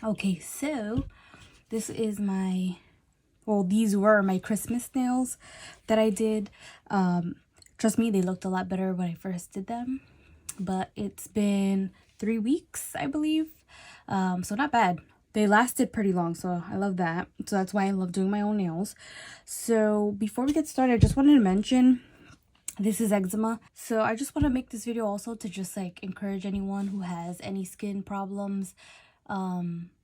Okay, so this is my, well, these were my Christmas nails that I did. Trust me, they looked a lot better when I first did them, but it's been 3 weeks, I believe. So not bad. They lasted pretty long, so I love that. So that's why I love doing my own nails. So before we get started, I just wanted to mention this is eczema. So I just want to make this video also to just like encourage anyone who has any skin problems.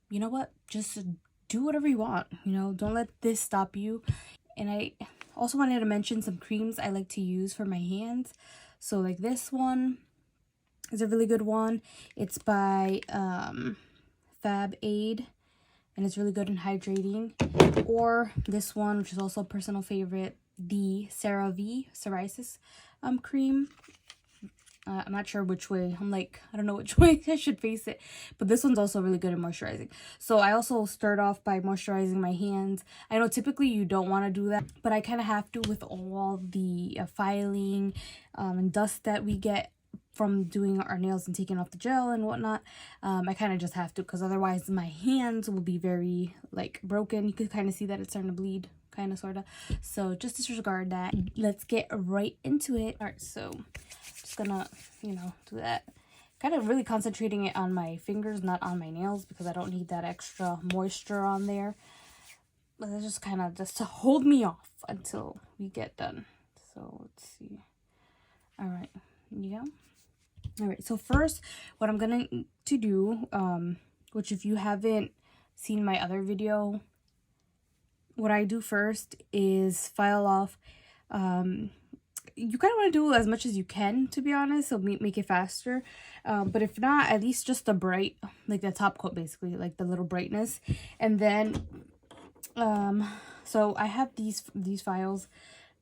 You know what? Just do whatever you want. You know, don't let this stop you. And I also wanted to mention some creams I like to use for my hands. So like this one is a really good one. It's by Fab Aid, and it's really good and hydrating. Or this one, which is also a personal favorite, the CeraVe psoriasis cream. I'm not sure which way. I don't know which way I should face it, but this one's also really good at moisturizing. So I also start off by moisturizing my hands. I know typically you don't want to do that, but I kind of have to with all the filing and dust that we get from doing our nails and taking off the gel and whatnot. I kind of just have to, because otherwise my hands will be very like broken. You could kind of see that it's starting to bleed, kind of, sort of. So just disregard that. Let's get right into it. All right, so just gonna, you know, do that. Kind of really concentrating it on my fingers, not on my nails, because I don't need that extra moisture on there. But it's just kind of just to hold me off until we get done. So let's see. All right, yeah. All right, so first what I'm gonna to do, which if you haven't seen my other video, what I do first is file off. You kind of want to do as much as you can, to be honest, so make it faster. But if not, at least just the bright, like the top coat, basically, like the little brightness. And then so I have these files,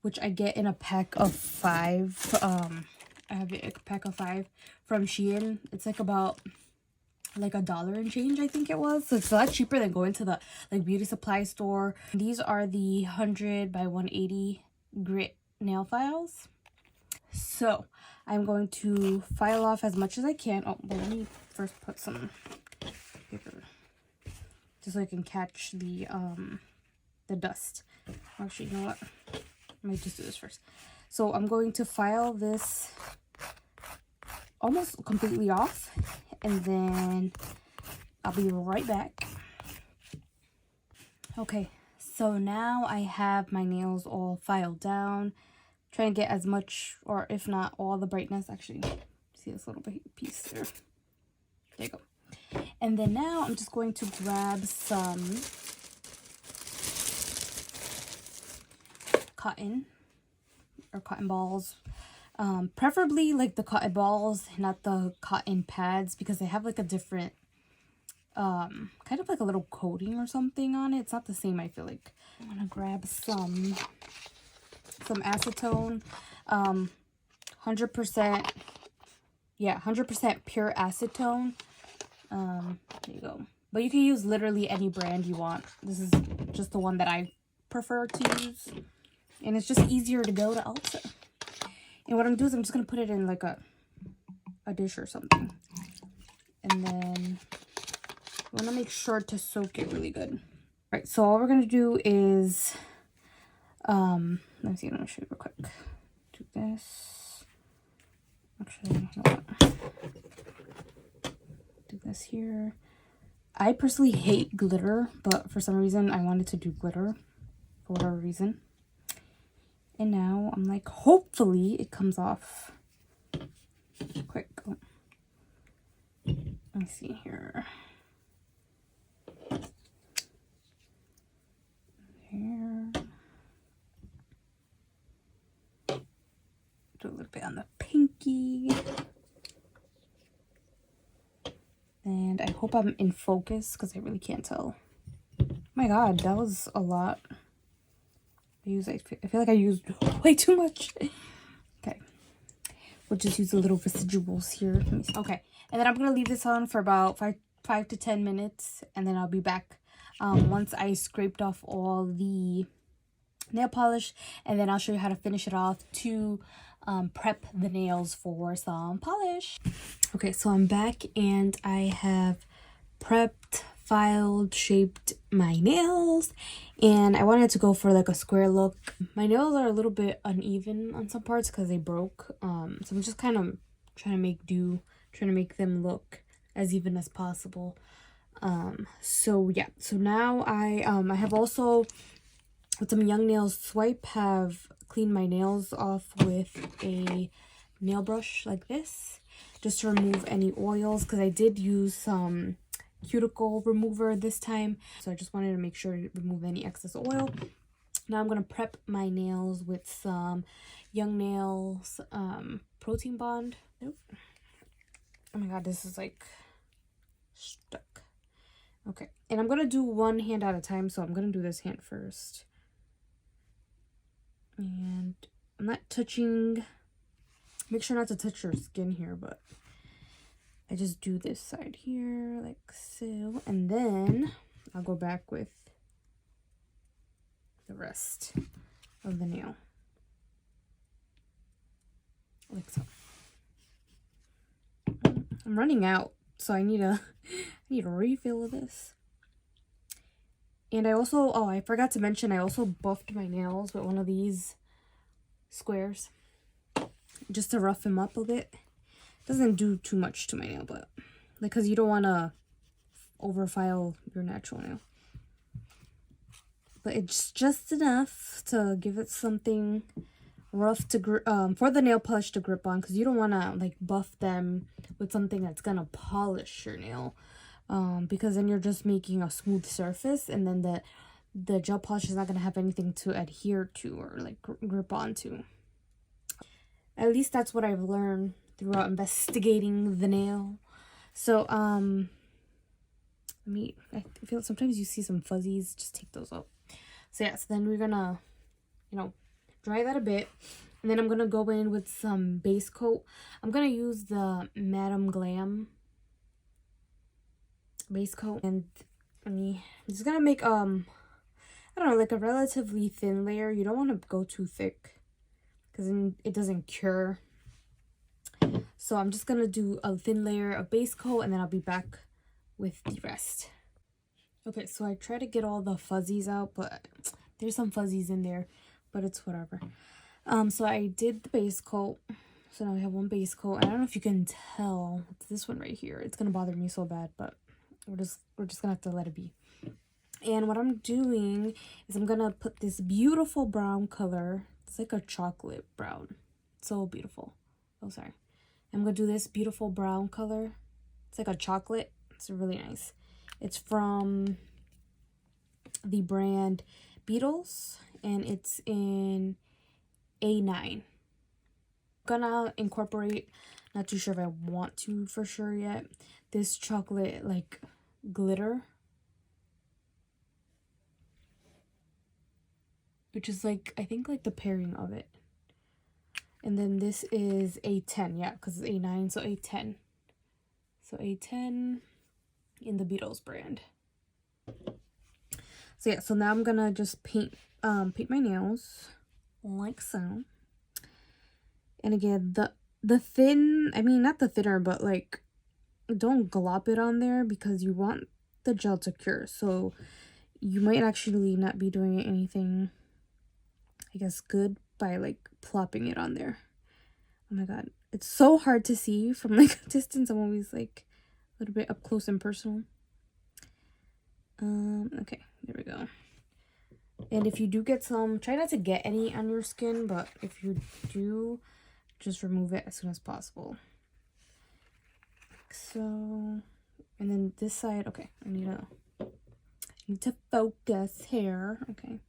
which I get in a pack of 5. I have a pack of 5 from Shein. It's like about like $1 and change, I think it was. So it's a lot cheaper than going to the like beauty supply store. These are the 100 by 180 grit nail files. So I'm going to file off as much as I can. Oh, but let me first put some paper just so I can catch the dust. Actually, you know what? Let me just do this first. So I'm going to file this almost completely off, and then I'll be right back. Okay, so now I have my nails all filed down. Trying to get as much, or if not all, the brightness. Actually, see this little piece there. There you go. And then now I'm just going to grab some cotton or cotton balls. Preferably like the cotton balls, not the cotton pads, because they have like a different kind of like a little coating or something on it. It's not the same, I feel like. I'm gonna grab some acetone, 100%, yeah, 100% pure acetone. There you go. But you can use literally any brand you want. This is just the one that I prefer to use, and it's just easier to go to Ulta. And what I'm doing is I'm just going to put it in like a dish or something. And then I want to make sure to soak it really good. All right, so all we're going to do is, let me see, I'm going to show you real quick. Do this. Actually, you know what? Do this here. I personally hate glitter, but for some reason I wanted to do glitter for whatever reason. And now I'm like, hopefully it comes off quick. Oh. Let me see here. Here. Do a little bit on the pinky. And I hope I'm in focus, because I really can't tell. Oh my god, that was a lot. I feel like I used way too much. Okay, we'll just use the little residuals here. Okay, and then I'm gonna leave this on for about 5 to 10 minutes, and then I'll be back once I scraped off all the nail polish, and then I'll show you how to finish it off to prep the nails for some polish. Okay, so I'm back and I have prepped, filed shaped my nails, and I wanted to go for like a square look. My nails are a little bit uneven on some parts because they broke, so I'm just kind of trying to make them look as even as possible. So yeah, so now I have also, with some Young Nails Swipe, have cleaned my nails off with a nail brush like this, just to remove any oils, because I did use some cuticle remover this time, so I just wanted to make sure to remove any excess oil. Now I'm gonna prep my nails with some Young Nails Protein Bond. Nope. Oh my god, this is like stuck. Okay, and I'm gonna do one hand at a time, so I'm gonna do this hand first. And I'm not touching, make sure not to touch your skin here, but I just do this side here like so, and then I'll go back with the rest of the nail like so. I'm running out, so I need a refill of this. And I also, oh, I forgot to mention, I also buffed my nails with one of these squares just to rough them up a bit. Doesn't do too much to my nail, but like, because you don't want to overfile your natural nail. But it's just enough to give it something rough to for the nail polish to grip on, because you don't want to like buff them with something that's gonna polish your nail, because then you're just making a smooth surface, and then the gel polish is not gonna have anything to adhere to or like grip onto. At least that's what I've learned throughout investigating the nail. So I feel sometimes you see some fuzzies, just take those out. So yeah, so then we're gonna, dry that a bit, and then I'm gonna go in with some base coat. I'm gonna use the Madam Glam base coat, and I'm just gonna make I don't know, like a relatively thin layer. You don't want to go too thick, because then it doesn't cure. So I'm just gonna do a thin layer of base coat, and then I'll be back with the rest. Okay, so I try to get all the fuzzies out, but there's some fuzzies in there, but it's whatever. So I did the base coat. So now we have one base coat, and I don't know if you can tell, it's this one right here. It's gonna bother me so bad, but we're just gonna have to let it be. And what I'm doing is I'm gonna put this beautiful brown color. It's like a chocolate brown. So beautiful. Oh, sorry. I'm gonna do this beautiful brown color. It's like a chocolate. It's really nice. It's from the brand Beetles, and it's in A9. Gonna incorporate, not too sure if I want to for sure yet, this chocolate like glitter, which is like, I think like the pairing of it. And then this is A10, yeah, because it's A9, so A10. So A10 in the Beetles brand. So yeah, so now I'm gonna just paint my nails like so. And again, the thin, I mean, not the thinner, but like, don't glop it on there, because you want the gel to cure. So you might actually not be doing anything, I guess, good by like plopping it on there. Oh my god, it's so hard to see from like a distance. I'm always like a little bit up close and personal. Okay, there we go. And if you do get some, try not to get any on your skin, but if you do, just remove it as soon as possible. So, and then this side, okay, I need to focus here. Okay,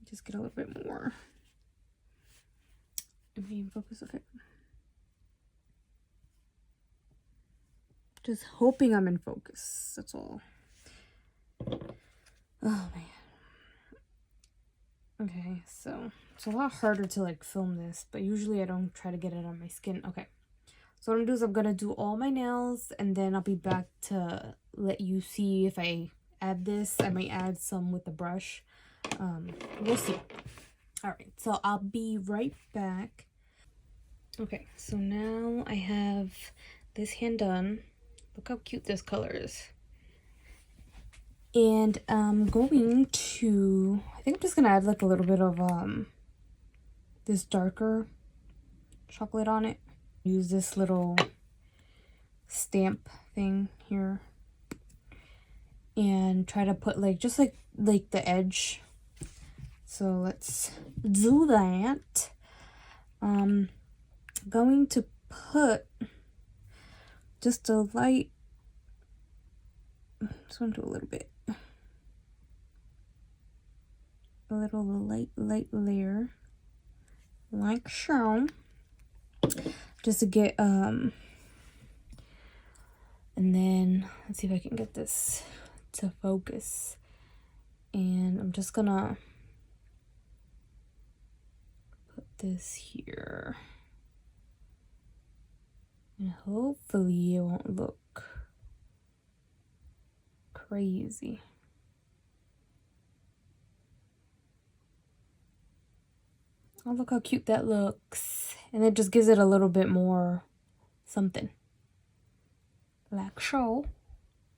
just get a little bit more. Am I in focus? Okay. Just hoping I'm in focus. That's all. Oh man. Okay, so it's a lot harder to like film this, but usually I don't try to get it on my skin. Okay, so what I'm gonna do is I'm gonna do all my nails, and then I'll be back to let you see if I add this. I might add some with the brush. We'll see. All right, so I'll be right back. Okay, so now I have this hand done. Look how cute this color is. And I'm going to, I think I'm just gonna add like a little bit of this darker chocolate on it. Use this little stamp thing here and try to put like just like the edge. So let's do that. Going to put just a light, just want to do a little bit, a little light layer like so, just to get and then let's see if I can get this to focus. And I'm just gonna put this here, and hopefully it won't look crazy. Oh, look how cute that looks. And it just gives it a little bit more something. Like so.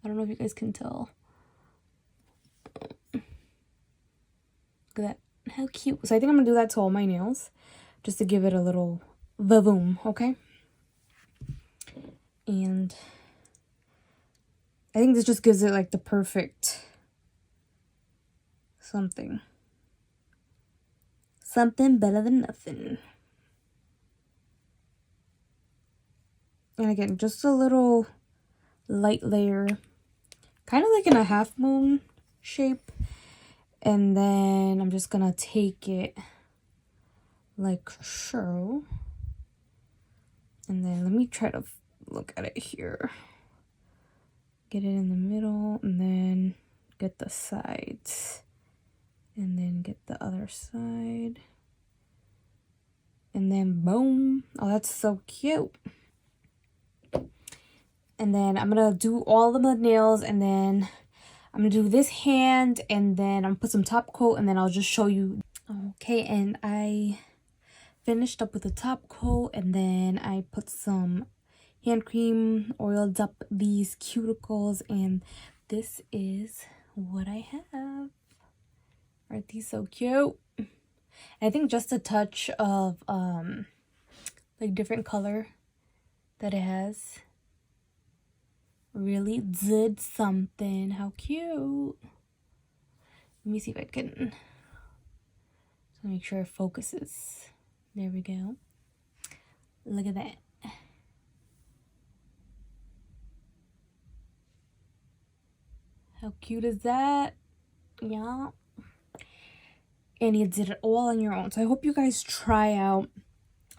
I don't know if you guys can tell. Look at that. How cute. So I think I'm going to do that to all my nails. Just to give it a little va-voom, okay? And I think this just gives it like the perfect something. Something better than nothing. And again, just a little light layer. Kind of like in a half moon shape. And then I'm just going to take it like so. And then let me try to look at it here. Get it in the middle and then get the sides. And then get the other side. And then boom. Oh, that's so cute. And then I'm going to do all of the nails. And then I'm going to do this hand. And then I'm going to put some top coat. And then I'll just show you. Okay, and I finished up with the top coat. And then I put some hand cream, oiled up these cuticles. And this is what I have. Aren't these so cute? I think just a touch of like different color that it has really did something. How cute. Let me see if I can make sure it focuses. There we go. Look at that. How cute is that? Yeah. And you did it all on your own. So I hope you guys try out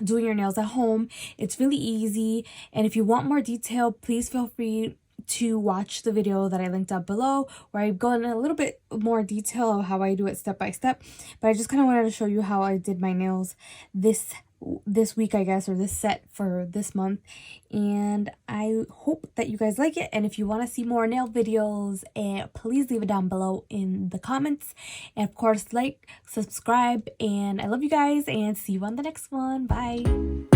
doing your nails at home. It's really easy. And if you want more detail, please feel free to watch the video that I linked up below, where I go in a little bit more detail of how I do it step by step. But I just kind of wanted to show you how I did my nails this week, I guess, or this set for this month. And I hope that you guys like it. And if you want to see more nail videos, please leave it down below in the comments. And of course, like, subscribe, and I love you guys, and see you on the next one. Bye.